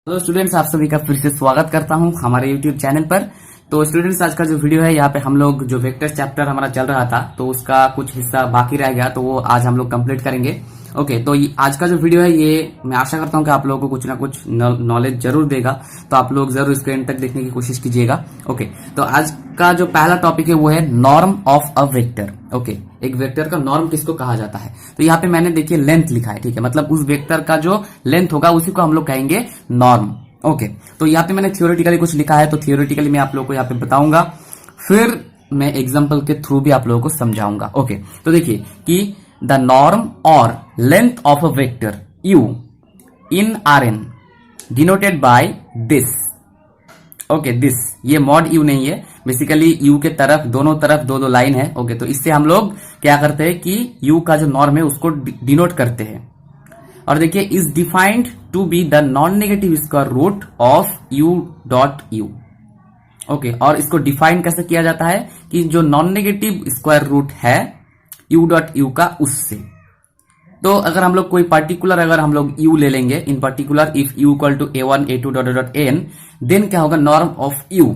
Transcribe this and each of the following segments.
तो स्टूडेंट्स, आप सभी का फिर से स्वागत करता हूं हमारे यूट्यूब चैनल पर। तो स्टूडेंट्स, आज का जो वीडियो है, यहाँ पे हम लोग जो वेक्टर्स चैप्टर हमारा चल रहा था, तो उसका कुछ हिस्सा बाकी रह गया, तो वो आज हम लोग कंप्लीट करेंगे। ओके, तो आज का जो वीडियो है, ये मैं आशा करता हूँ कि आप लोगों को कुछ ना कुछ नॉलेज जरूर देगा, तो आप लोग जरूर इसको एंड तक देखने की कोशिश कीजिएगा। ओके, तो आज का जो पहला टॉपिक है वो है norm of a vector. Okay, एक वेक्टर का नॉर्म किसको कहा जाता है? तो यहाँ पे मैंने देखिए लेंथ लिखा है, ठीक है, मतलब उस वेक्टर का जो लेंथ होगा उसी को हम लोग कहेंगे नॉर्म। ओके, तो यहाँ पे मैंने थियोरेटिकली कुछ लिखा है, तो थियोरेटिकली मैं आप लोगों को यहाँ पे बताऊंगा, फिर मैं एग्जांपल के थ्रू भी आप लोगों को समझाऊंगा। ओके, तो देखिए कि द नॉर्म और length of a vector u in Rn denoted by this. Okay, this ये मॉड u नहीं है, बेसिकली u के तरफ दोनों तरफ दो लाइन है। ओके, तो इससे हम लोग क्या करते हैं कि u का जो नॉर्म है उसको डिनोट करते हैं। और देखिए, is defined to be the non negative square root of u dot u। Okay, और इसको डिफाइन कैसे किया जाता है कि जो नॉन नेगेटिव स्क्वायर रूट है u डॉट u का, उससे। तो अगर हम लोग कोई पर्टिकुलर अगर हम लोग u ले लेंगे, in particular if u equal to a1 a2 dot dot n, then क्या होगा, नॉर्म ऑफ u।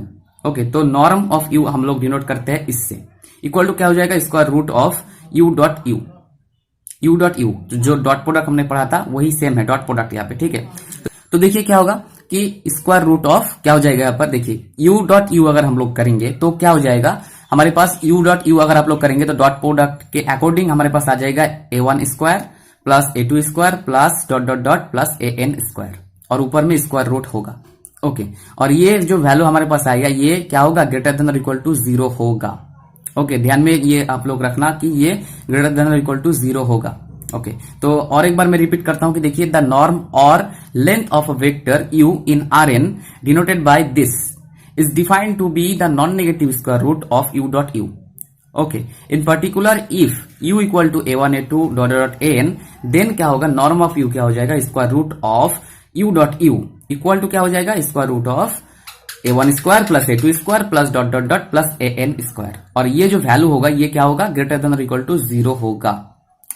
ओके, तो नॉर्म ऑफ u हम लोग डिनोट करते हैं इससे, इक्वल टू क्या हो जाएगा, square root of u dot u। u dot u जो डॉट प्रोडक्ट हमने पढ़ा था वही सेम है, डॉट प्रोडक्ट यहाँ पे, ठीक है। तो देखिए क्या होगा कि स्क्वायर रूट ऑफ क्या हो जाएगा, यहाँ पर देखिए u डॉट u अगर हम लोग करेंगे तो क्या हो जाएगा हमारे पास, u डॉट u अगर आप लोग करेंगे तो डॉट प्रोडक्ट के अकॉर्डिंग हमारे पास आ जाएगा a1 square plus a2 square plus dot dot dot plus an square, और ऊपर में स्क्वायर रूट होगा। ओके, और ये जो वैल्यू हमारे पास आएगा ये क्या होगा, ग्रेटर देन और इक्वल टू 0 होगा। ओके, ध्यान में ये आप लोग रखना कि ये ग्रेटर देन और इक्वल टू 0 होगा। ओके, तो और एक बार मैं रिपीट करता हूं कि देखिए द नॉर्म और length of a vector u in Rn denoted by this is defined to be the non-negative square root of u dot u. Okay, in particular if u equal to a1 a2 dot dot n, then क्या होगा, norm of u क्या हो जाएगा, square root of u dot u equal to क्या हो जाएगा, square root of a1 square plus a2 square plus dot dot dot plus an square, और ये जो वैल्यू होगा ये क्या होगा, ग्रेटर देन और इक्वल टू 0 होगा।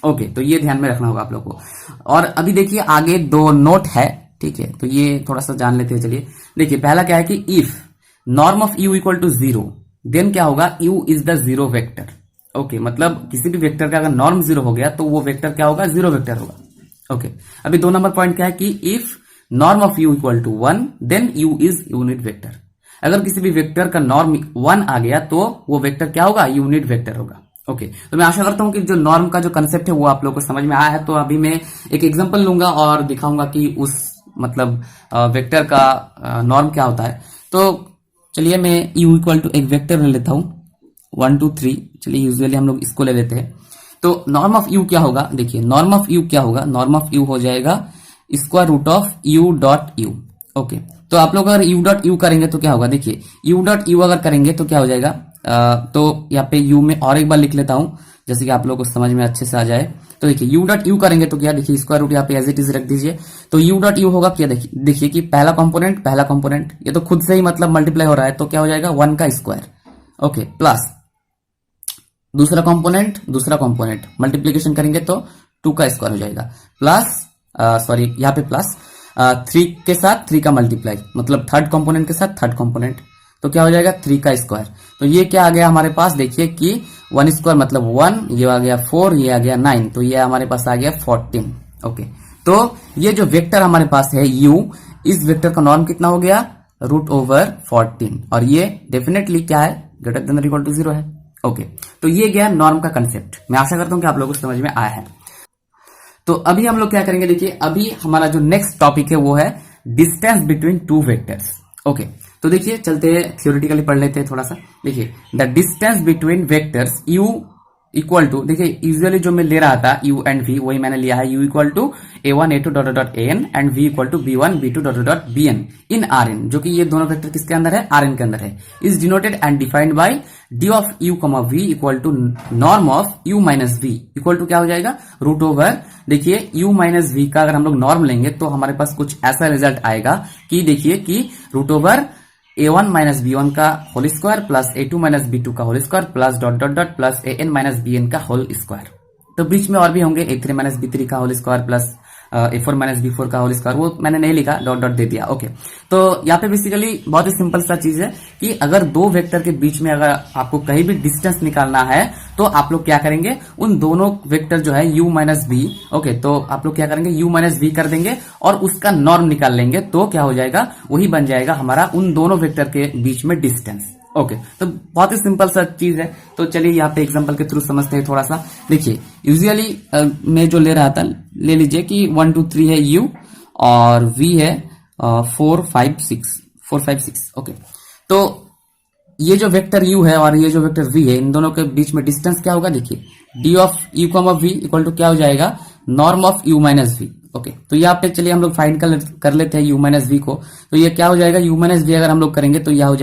ओके, तो ये ध्यान में रखना होगा आप लोग को। और अभी देखिए आगे दो नोट है, ठीक है, तो ये थोड़ा सा जान लेते हैं। चलिए देखिए, पहला क्या है कि if norm of u equal to 0, then क्या होगा, u is the 0 vector. Okay, मतलब किसी भी वेक्टर का अगर नॉर्म 0 हो गया तो वो वेक्टर क्या होगा, 0 वेक्टर होगा। ओके, अभी 2 नंबर पॉइंट क्या है कि if norm of u equal to 1, then u is unit vector. अगर किसी भी वेक्टर का नॉर्म 1 आ गया तो वो वेक्टर क्या होगा, यूनिट वेक्टर होगा। ओके, तो मैं आशा करता हूं कि जो नॉर्म का जो कंसेप्ट है वो आप लोग को समझ में आया है। तो अभी मैं एक एग्जांपल लूंगा और दिखाऊंगा कि उस मतलब वेक्टर का नॉर्म क्या होता है। तो चलिए मैं u इक्वल टू एक वेक्टर ले लेता हूं 1 2 3। चलिए यूजुअली हम लोग इसको ले लेते हैं। तो नॉर्म ऑफ u क्या होगा, देखिए नॉर्म ऑफ u क्या होगा, नॉर्म ऑफ u हो जाएगा square root of u dot u। Okay, तो आप लोग अगर u डॉट u करेंगे तो क्या होगा, देखिए u डॉट u अगर करेंगे तो क्या हो जाएगा, तो यहाँ पे u में और एक बार लिख लेता हूं जैसे कि आप लोग को समझ में अच्छे से आ जाए। तो देखिए u डॉट u करेंगे तो क्या, देखिए स्क्वायर रूट यहाँ पे एज इट इज रख दीजिए। तो u डॉट u होगा क्या, देखिए कि पहला कंपोनेंट ये तो खुद से ही मतलब मल्टीप्लाई हो रहा है, तो क्या हो जाएगा 1 का स्क्वायर। ओके, प्लस दूसरा कंपोनेंट मल्टीप्लीकेशन करेंगे तो 2 का स्क्वायर हो जाएगा, प्लस सॉरी यहाँ पे प्लस 3 के साथ 3 का मल्टीप्लाई, मतलब थर्ड कंपोनेंट के साथ थर्ड कंपोनेंट, तो क्या हो जाएगा 3 का स्क्वायर। तो ये क्या आ गया हमारे पास, देखिए कि 1 स्क्वायर मतलब 1, ये आ गया 4, ये आ गया 9, तो ये हमारे पास आ गया 14। ओके, तो ये जो वेक्टर हमारे पास है u, इस वेक्टर का नॉर्म कितना हो गया, रूट ओवर 14, और ये डेफिनेटली क्या है, ग्रेटर देन और इक्वल टू 0 है। ओके, तो ये गया नॉर्म का कंसेप्ट। मैं आशा करता हूं कि आप लोगों को समझ में आया है। तो अभी हम लोग क्या करेंगे, देखिए अभी हमारा जो नेक्स्ट टॉपिक है वो है distance between two vectors. Okay, तो देखिए चलते थियोरेटिकली पढ़ लेते हैं थोड़ा सा। देखिए the distance between vectors u equal to, देखिए यूजुअली जो मैं ले रहा था u एंड v, वही मैंने लिया है, u equal to a1 a2 dot dot an and v equal to b1 b2 dot dot bn in Rn, जो कि ये दोनों वेक्टर किसके अंदर है, Rn के अंदर है, is denoted and defined by d of u v equal to norm of u minus v equal to क्या हो जाएगा, रूट ओवर, देखिए u माइनस v का अगर हम लोग नॉर्म लेंगे तो हमारे पास कुछ ऐसा रिजल्ट आएगा कि देखिए कि root over a1 minus b1 का whole square plus a2 minus b2 का whole square plus dot dot dot plus an minus bn का होल स्क्वायर। तो बीच में और भी होंगे a3 माइनस b3 का whole square plus A4 minus B4 का होल स्क्वायर, वो मैंने नहीं लिखा, डॉट डॉट दे दिया। ओके, तो यहाँ पे बेसिकली बहुत ही सिंपल सा चीज है कि अगर दो वेक्टर के बीच में अगर आपको कहीं भी डिस्टेंस निकालना है तो आप लोग क्या करेंगे, उन दोनों वेक्टर जो है u माइनस बी, ओके, तो आप लोग क्या करेंगे, u माइनस बी कर देंगे और उसका नॉर्म निकाल लेंगे, तो क्या हो जाएगा, वही बन जाएगा हमारा उन दोनों वेक्टर के बीच में डिस्टेंस। ओके, तो बहुत ही सिंपल सा चीज है। तो चलिए यहाँ पे एग्जांपल के थ्रू समझते हैं थोड़ा सा। देखिए यूजुअली मैं जो ले रहा था, ले लीजिए कि 1 2 3 है u और v है 4 5 6। ओके, तो ये जो वेक्टर u है और ये जो वेक्टर v है, इन दोनों के बीच में डिस्टेंस क्या होगा, देखिए d of u comma v equal to क्या हो जाएगा, norm of u minus v। Okay, तो यहाँ पे चलिए हम लोग फाइंड कर लेते हैं u माइनस v को। तो ये क्या हो जाएगा, u माइनस v अगर हम लोग करेंगे तो यह हो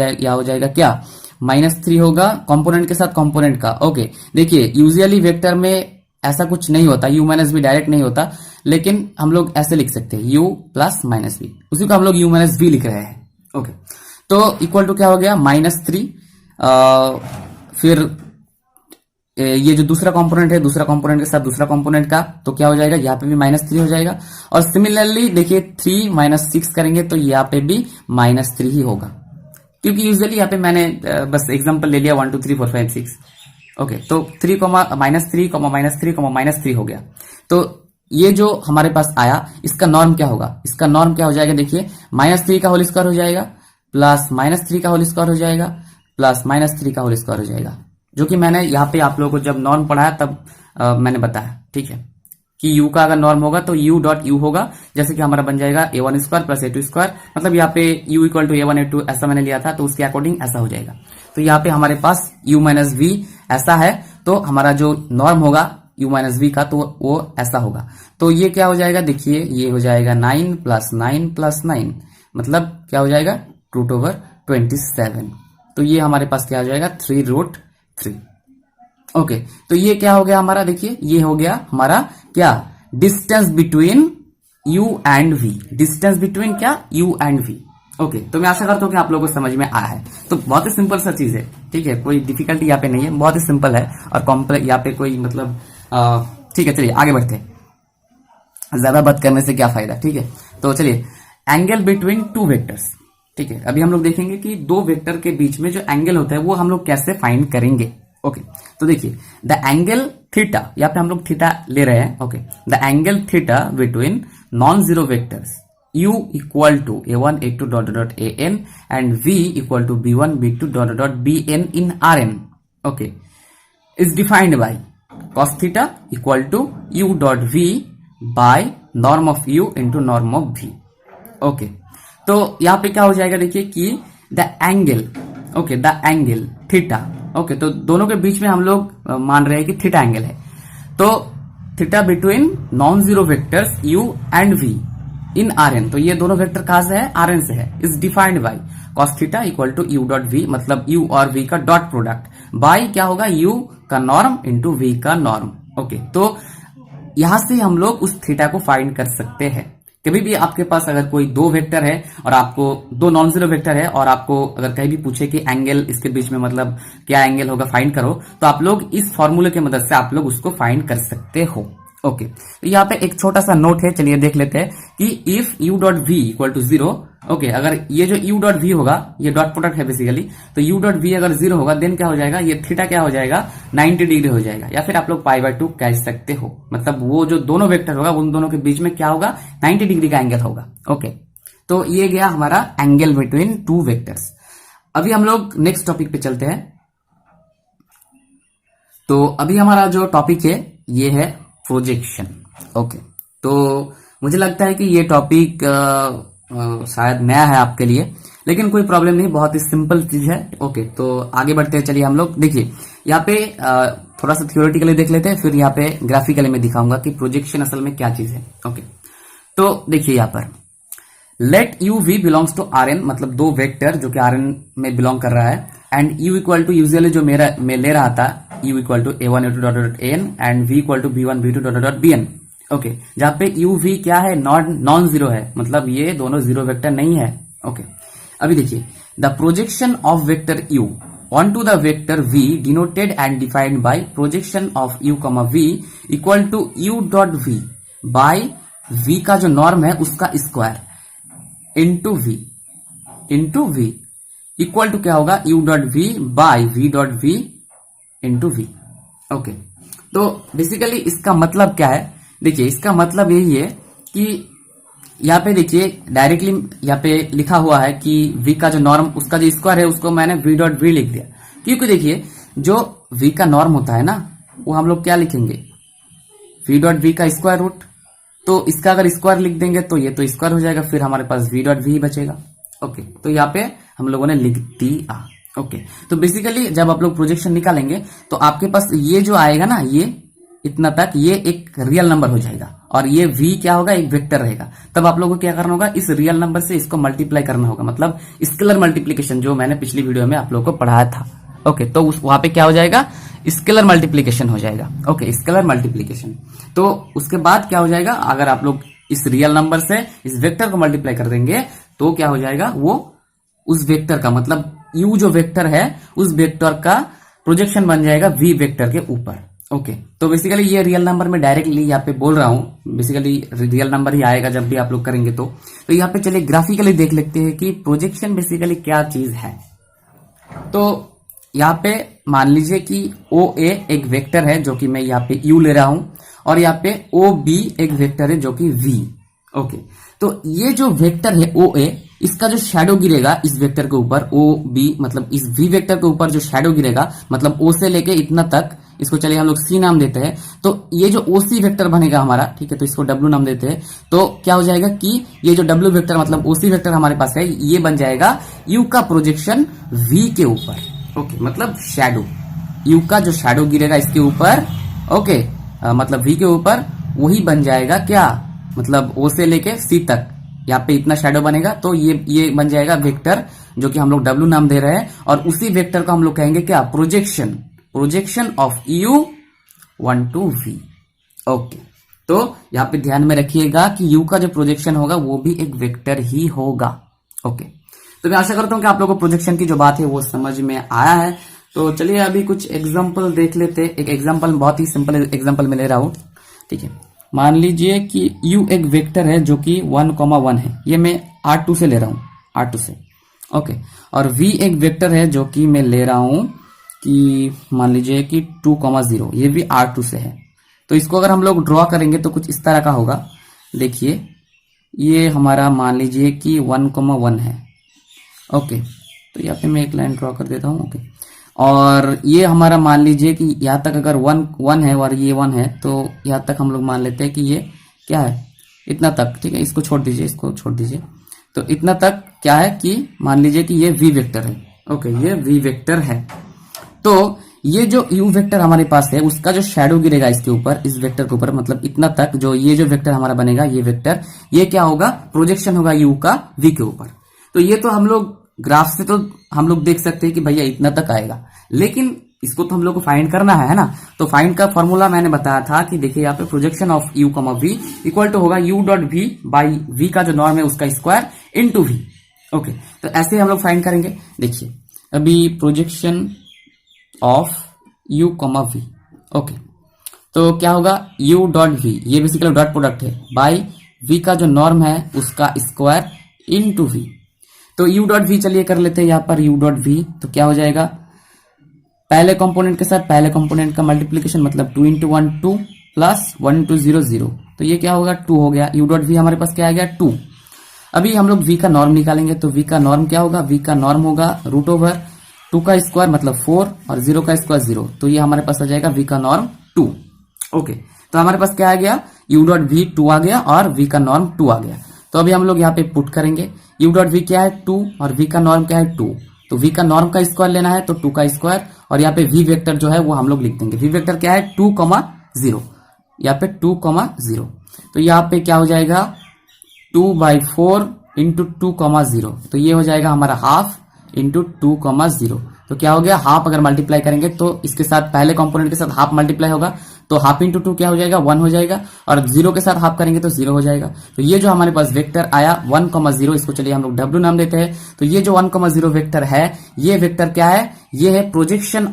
जाएगा क्या, -3 होगा कंपोनेंट के साथ कंपोनेंट का। ओके, देखिए यूजुअली वेक्टर में ऐसा कुछ नहीं होता, u माइनस v डायरेक्ट नहीं होता, लेकिन हम लोग ऐसे लिख सकते हैं u प्लस माइनस v, उसी को हम लोग u माइनस v लिख रहे हैं। ओके, तो इक्वल टू क्या हो गया, -3, फिर ये जो दूसरा कंपोनेंट है, दूसरा कंपोनेंट के साथ दूसरा कंपोनेंट का, तो क्या हो जाएगा, यहाँ पे भी -3 हो जाएगा। और सिमिलरली देखिए 3 - 6 करेंगे तो यहाँ पे भी -3 ही होगा, क्योंकि यूजुअली यहाँ पे मैंने बस एग्जांपल ले लिया 1 2 3 4 5 6। ओके, तो -3, -3 हो गया। तो ये जो हमारे पास आया, इसका नॉर्म क्या होगा, इसका नॉर्म क्या हो जाएगा, देखिए -3 का होल स्क्वायर हो जाएगा, प्लस -3 का होल स्क्वायर हो जाएगा, प्लस -3 का होल स्क्वायर हो जाएगा, जो कि मैंने यहाँ पे आप लोगों को जब नॉर्म पढ़ाया तब मैंने बताया, ठीक है, कि u का अगर नॉर्म होगा तो u डॉट u होगा, जैसे कि हमारा बन जाएगा a1 square plus a2 square, मतलब यहाँ पे u equal to a1 a2 ऐसा मैंने लिया था, तो उसके अकॉर्डिंग ऐसा हो जाएगा। तो यहाँ पे हमारे पास u माइनस v ऐसा है, तो हमारा जो नॉर्म होगा u माइनस v का, तो वो ऐसा होगा। तो ये क्या हो जाएगा, देखिए ये हो जाएगा 9 प्लस 9 प्लस 9, मतलब क्या हो जाएगा, √27। तो ये हमारे पास क्या हो जाएगा, 3√3। ओके, तो ये क्या हो गया हमारा, देखिए ये हो गया हमारा क्या, distance between u and v, distance between क्या, u एंड v। ओके, तो मैं आशा करता हूँ कि आप लोगों को समझ में आया है। तो बहुत ही सिंपल सा चीज है, ठीक है, कोई डिफिकल्टी यहाँ पे नहीं है, बहुत ही सिंपल है, और कॉम्प्लेक्स यहाँ पे कोई मतलब ठीक है। चलिए आगे बढ़ते हैं, ज्यादा बात करने से क्या फायदा, ठीक है। तो चलिए, एंगल बिटवीन टू वेक्टर्स, ठीक है, अभी हम लोग देखेंगे कि दो वेक्टर के बीच में जो एंगल होता है वो हम लोग कैसे फाइंड करेंगे। ओके, तो देखिए द एंगल थीटा, यहाँ पे हम लोग थीटा ले रहे हैं। Okay, the angle theta between non zero vectors u equal to a1 a2 dot dot an and v equal to b1 b2 dot dot bn in rn, okay, is defined by cos theta equal to u dot v by norm of u into norm of v। Okay, तो यहाँ पे क्या हो जाएगा, देखिए कि the angle, okay, the angle theta, okay, तो दोनों के बीच में हम लोग मान रहे हैं कि थीटा एंगल है, तो theta between non zero vectors u and v in rn, तो ये दोनों वेक्टर कहां से है, rn से है, is defined by cos theta equal to u dot v, मतलब u और v का डॉट प्रोडक्ट, बाय क्या होगा, u का नॉर्म इंटू v का नॉर्म। ओके, तो यहां से हम लोग उस थीटा को फाइंड कर सकते हैं। कभी भी आपके पास अगर कोई दो वेक्टर है और आपको दो नॉन जीरो वेक्टर है और आपको अगर कहीं भी पूछे कि एंगल इसके बीच में मतलब क्या एंगल होगा फाइंड करो, तो आप लोग इस फॉर्मूले की मदद से आप लोग उसको फाइंड कर सकते हो। ओके, तो यहाँ पे एक छोटा सा नोट है, चलिए देख लेते हैं कि if u dot v equal to 0, okay, अगर ये जो u डॉट v होगा, ये डॉट प्रोडक्ट है बेसिकली, तो u डॉट v अगर 0 होगा देन क्या हो जाएगा, ये थीटा क्या हो जाएगा, 90 डिग्री हो जाएगा, या फिर आप लोग π/2 कह सकते हो, मतलब वो जो दोनों वेक्टर होगा उन दोनों के बीच में क्या होगा, 90 डिग्री का एंगल होगा। ओके, तो ये गया हमारा एंगल बिटवीन टू वेक्टर्स। अभी हम लोग नेक्स्ट टॉपिक पे चलते हैं। तो अभी हमारा जो टॉपिक है ये है प्रोजेक्शन। ओके, तो मुझे लगता है कि ये टॉपिक शायद नया है आपके लिए, लेकिन कोई प्रॉब्लम नहीं, बहुत ही सिंपल चीज है। ओके, तो आगे बढ़ते हैं। चलिए हम लोग देखिए यहाँ पे थोड़ा सा थियोरेटिकली देख लेते हैं, फिर यहाँ पे ग्राफिकली में दिखाऊंगा कि प्रोजेक्शन असल में क्या चीज है। ओके, तो देखिए यहाँ पर let U V belongs to R N, मतलब दो वेक्टर जो कि आर एन में बिलोंग कर रहा है, and U equal to usually जो मैं ले रहा था u equal to a1 a2 dot dot an and v equal to b1 b2 dot dot bn। Okay, जहां पे u v क्या है, नॉन जीरो है, मतलब ये दोनों जीरो वेक्टर नहीं है। ओके, अभी देखिए the projection of vector u onto the vector v denoted and defined by projection of u, v equal to u dot v by v का जो नॉर्म है उसका square into v equal to क्या होगा, u dot v by v dot v into v। Okay, तो basically इसका मतलब क्या है, देखिए इसका मतलब यही है कि यहाँ पे देखिए डायरेक्टली यहाँ पे लिखा हुआ है कि v का जो नॉर्म उसका जो स्क्वायर है उसको मैंने v डॉट v लिख दिया, क्योंकि देखिए जो v का नॉर्म होता है ना वो हम लोग क्या लिखेंगे, v डॉट v का स्क्वायर रूट। तो इसका अगर स्क्वायर लिख देंगे तो ये तो स्क्वायर हो जाएगा, फिर हमारे पास v डॉट v बचेगा। ओके, तो यहाँ पे हम लोगों ने लिख दिया। ओके, तो बेसिकली जब आप लोग प्रोजेक्शन निकालेंगे तो आपके पास ये जो आएगा ना, ये इतना तक, ये एक रियल नंबर हो जाएगा और ये v क्या होगा, एक वेक्टर रहेगा। तब आप लोगों को क्या करना होगा, इस रियल नंबर से इसको मल्टीप्लाई करना होगा, मतलब स्केलर मल्टीप्लीकेशन जो मैंने पिछली वीडियो में आप लोगों को पढ़ाया था। ओके, तो वहां पे क्या हो जाएगा, स्केलर मल्टीप्लीकेशन हो जाएगा। Okay, scalar multiplication. तो उसके बाद क्या हो जाएगा, अगर आप लोग इस रियल नंबर से इस वेक्टर को मल्टीप्लाई कर देंगे तो क्या हो जाएगा, वो उस वेक्टर का मतलब u जो वेक्टर है उस वेक्टर का प्रोजेक्शन बन जाएगा v वेक्टर के ऊपर। ओके, तो बेसिकली ये रियल नंबर में डायरेक्टली यहाँ पे बोल रहा हूं, बेसिकली रियल नंबर ही आएगा जब भी आप लोग करेंगे। तो यहाँ पे चलिए ग्राफिकली देख लेते हैं कि प्रोजेक्शन बेसिकली क्या चीज है। तो यहाँ पे मान लीजिए कि OA एक वेक्टर है जो कि मैं यहाँ पे u ले रहा हूं और यहाँ पे OB एक वेक्टर है जो कि v। ओके, तो ये जो वेक्टर है OA, इसका जो शैडो गिरेगा इस वेक्टर के ऊपर OB, मतलब इस v वेक्टर के ऊपर जो शैडो गिरेगा, मतलब O से लेके इतना तक, इसको चलिए हम लोग C नाम देते हैं। तो ये जो OC वेक्टर बनेगा हमारा, ठीक है, तो इसको W नाम देते हैं। तो क्या हो जाएगा कि ये जो W वेक्टर मतलब OC वेक्टर हमारे पास है, ये बन जाएगा U का प्रोजेक्शन V के ऊपर। ओके, मतलब शैडो, U का जो शैडो गिरेगा इसके ऊपर, ओके, मतलब V के ऊपर, वही बन जाएगा क्या, मतलब O से लेके C तक यहाँ पे इतना शैडो बनेगा। तो ये बन जाएगा वेक्टर जो कि हम लोग W नाम दे रहे हैं, और उसी वेक्टर को हम लोग कहेंगे क्या, projection of U1 to V। Okay, तो यहाँ पे ध्यान में रखिएगा कि U का जो प्रोजेक्शन होगा वो भी एक वेक्टर ही होगा। ओके, तो मैं आशा करता हूँ कि आप लोगों को प्रोजेक्शन की जो बात है वो समझ में आया है। तो चलिए अभी कुछ एग्जाम्पल देख लेते। एक एग्जाम्पल, बहुत ही सिंपल एग्जाम्पल में ले रहा हूँ, ठीक है। मान लीजिए कि U एक वेक्टर है जो कि 1,1 है, ये मैं R2 से ले रहा हूँ, R2 से। ओके, और V एक वेक्टर है जो कि मैं ले रहा हूँ कि मान लीजिए कि 2,0, ये भी R2 से है। तो इसको अगर हम लोग ड्रॉ करेंगे तो कुछ इस तरह का होगा। देखिए ये हमारा मान लीजिए कि 1,1 है। ओके, तो यहाँ पे मैं एक लाइन ड्रॉ कर देता हूँ। ओके, और ये हमारा मान लीजिए कि यहाँ तक अगर 1 है और ये 1 है, तो यहाँ तक हम लोग मान लेते हैं कि ये क्या है, इतना तक, ठीक है, इसको छोड़ दीजिए, इसको छोड़ दीजिए। तो इतना तक क्या है कि मान लीजिए कि ये V वेक्टर है। ओके, ये V वेक्टर है। तो ये जो U वेक्टर हमारे पास है उसका जो शैडो गिरेगा इसके ऊपर, इस वेक्टर के ऊपर, मतलब इतना तक, जो ये जो वेक्टर हमारा बनेगा, ये वेक्टर, ये क्या होगा, प्रोजेक्शन होगा U का V के ऊपर। तो ये तो हम लोग ग्राफ से तो हम लोग देख सकते हैं कि भैया इतना तक आएगा, लेकिन इसको तो हम लोग को फाइंड करना है ना। तो फाइंड का फॉर्मूला मैंने बताया था कि देखिए यहाँ पे projection of U, V equal to होगा U dot V by V का जो नॉर्म है उसका स्क्वायर इनटू V। ओके, तो ऐसे हम लोग फाइंड करेंगे। देखिए अभी projection of U, V। Okay, तो क्या होगा, U डॉट V, ये बेसिकली डॉट प्रोडक्ट है, बाई V का जो नॉर्म है उसका स्क्वायर इनटू V। तो U डॉट V चलिए कर लेते हैं यहाँ पर U डॉट V। तो क्या हो जाएगा, पहले कंपोनेंट के साथ पहले कंपोनेंट का मल्टीप्लीकेशन, मतलब 2 × 1 2 प्लस 1 × 0 0। तो ये क्या होगा, 2 हो गया। U डॉट V हमारे पास क्या आ गया, 2। अभी हम लोग V का नॉर्म निकालेंगे। तो V का नॉर्म क्या होगा, V का नॉर्म होगा √2 का स्क्वायर मतलब 4 और 0 का स्क्वायर 0। तो ये हमारे पास आ जाएगा V का नॉर्म 2। ओके, तो हमारे पास क्या आ गया, U डॉट V 2 आ गया और V का नॉर्म 2 आ गया। तो अभी हम लोग यहाँ पे पुट करेंगे। U डॉट V क्या है, 2, और V का नॉर्म क्या है, 2। तो V का नॉर्म का स्क्वायर लेना है तो 2 का स्क्वायर, और यहाँ पे V वेक्टर जो है वो हम लोग लिख देंगे। V वेक्टर क्या है, 2, 0, यहाँ पे 2, 0। तो यहाँ पे क्या हो जाएगा, 2/4 इंटू 2, 0। तो ये हो जाएगा हमारा हाफ इंटू 2, 0। तो क्या हो गया, हाफ अगर मल्टीप्लाई करेंगे तो इसके साथ पहले कंपोनेंट के साथ हाफ मल्टीप्लाई होगा, तो हाफ इंटू 2 क्या हो जाएगा, 1 हो जाएगा, और 0 के साथ हाफ करेंगे तो 0 हो जाएगा। तो ये जो हमारे पास वेक्टर आया 1, 0, इसको चलिए हम लोग W नाम देते हैं। तो ये जो 1, 0 वेक्टर है, ये वेक्टर क्या है, ये है projection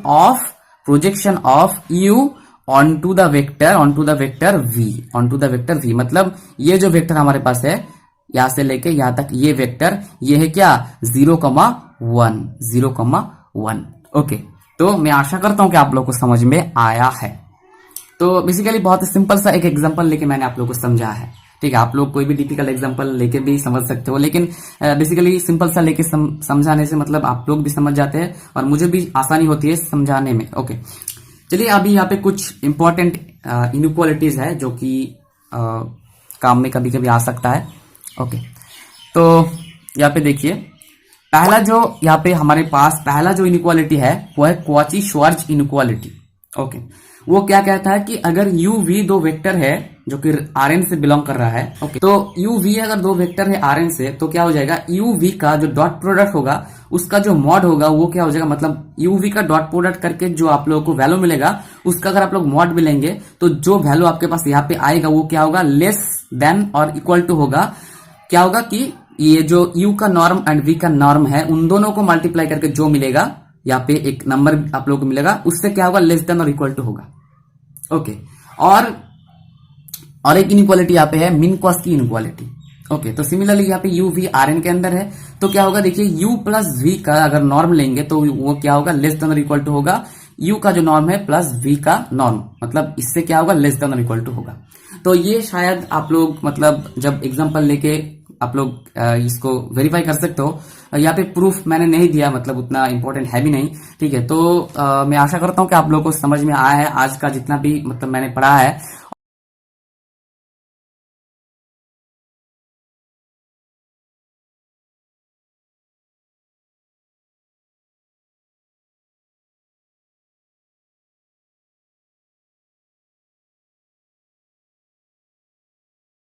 of U onto the vector v, मतलब ये जो वेक्टर हमारे पास है यहां से लेके यहां तक ये वेक्टर, ये है क्या 0,1। ओके, तो मैं आशा करता हूं कि आप लोग को समझ में आया है। तो बेसिकली बहुत सिंपल सा एक एग्जांपल लेके मैंने आप लोग को समझा है। ठीक है, आप लोग कोई भी डिफिकल्ट एग्जांपल लेके भी समझ सकते हो, लेकिन बेसिकली सिंपल सा लेके समझाने से मतलब आप लोग भी समझ जाते हैं और मुझे भी आसानी होती है समझाने में। ओके, चलिए अभी यहाँ पे कुछ इंपॉर्टेंट इनइक्वालिटीज है जो कि काम में कभी कभी आ सकता है। ओके, तो यहाँ पे देखिए, पहला जो यहाँ पे हमारे पास पहला जो इनइक्वालिटी है वो है क्वाची श्वार्ज इनइक्वालिटी। ओके, वो क्या कहता है कि अगर यू वी दो वेक्टर है जो कि आर एन से बिलोंग कर रहा है। ओके, तो यू वी अगर दो वेक्टर है आर एन से, तो क्या हो जाएगा, यू वी का जो डॉट प्रोडक्ट होगा उसका जो मॉड होगा वो क्या हो जाएगा, मतलब यू वी का डॉट प्रोडक्ट करके जो आप लोगों को वैल्यू मिलेगा उसका अगर आप लोग मॉड भी लेंगे तो जो वैल्यू आपके पास यहाँ पे आएगा वो क्या होगा, लेस देन और इक्वल टू होगा। क्या होगा कि ये जो u का नॉर्म एंड v का नॉर्म है उन दोनों को मल्टीप्लाई करके जो मिलेगा यहाँ पे एक नंबर आप लोगों को मिलेगा, उससे क्या होगा, लेस देन और इक्वल टू होगा। ओके, और एक इनइक्वालिटी यहाँ पे है मिन कॉस की इनइक्वालिटी। ओके, तो सिमिलरली यहाँ पे यू वी आर एन के अंदर है, तो क्या होगा देखिए, u प्लस v का अगर नॉर्म लेंगे तो वो क्या होगा, लेस देन और इक्वल टू होगा u का जो नॉर्म है प्लस v का नॉर्म, मतलब इससे क्या होगा, लेस देन और इक्वल टू होगा। तो ये शायद आप लोग मतलब जब एग्जांपल लेके आप लोग इसको वेरीफाई कर सकते हो। यहाँ पे प्रूफ मैंने नहीं दिया, मतलब उतना इंपॉर्टेंट है भी नहीं। ठीक है, तो मैं आशा करता हूँ कि आप लोगों को समझ में आया है आज का जितना भी मतलब मैंने पढ़ा है।